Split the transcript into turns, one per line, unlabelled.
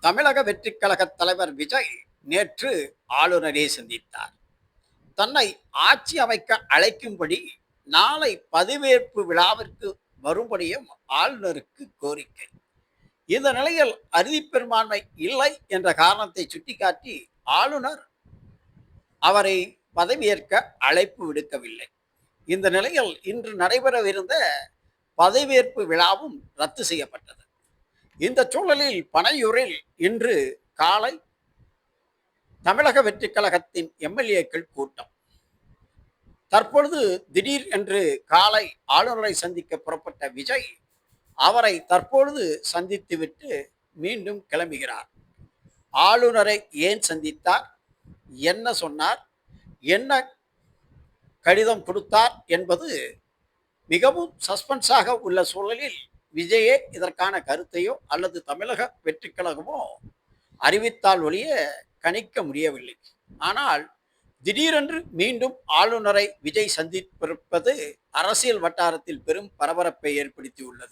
தமிழக வெற்றிக் கழக தலைவர் விஜய் நேற்று ஆளுநரை சந்தித்தார். தன்னை ஆட்சி அமைக்க அழைக்கும்படி நாளை பதவியேற்பு விழாவிற்கு வரும்படியும் ஆளுநருக்கு கோரிக்கை. இந்த நிலையில் அறுதிப்பெரும்பான்மை இல்லை என்ற காரணத்தை சுட்டிக்காட்டி ஆளுநர் அவரை பதவியேற்க அழைப்பு விடுக்கவில்லை. இந்த நிலையில் இன்று நடைபெறவிருந்த பதவியேற்பு விழாவும் ரத்து செய்யப்பட்டது. இந்த சூழலில் பனையூரில் இன்று காலை தமிழக வெற்றிக் கழகத்தின் எம்எல்ஏக்கள் கூட்டம். தற்பொழுது திடீர் என்று காலை ஆளுநரை சந்திக்க புறப்பட்ட விஜய் அவரை தற்பொழுது சந்தித்துவிட்டு மீண்டும் கிளம்புகிறார். ஆளுநரை ஏன் சந்தித்தார், என்ன சொன்னார், என்ன கடிதம் கொடுத்தார் என்பது மிகவும் சஸ்பென்ஸாக உள்ள சூழலில் விஜயே இதற்கான கருத்தையோ அல்லது தமிழக வெற்றிக் கழகமோ அறிவித்தால் ஒழிய கணிக்க முடியவில்லை. ஆனால் திடீரென்று மீண்டும் ஆளுநரை விஜய் சந்தித்திருப்பது அரசியல் வட்டாரத்தில் பெரும் பரபரப்பை ஏற்படுத்தியுள்ளது.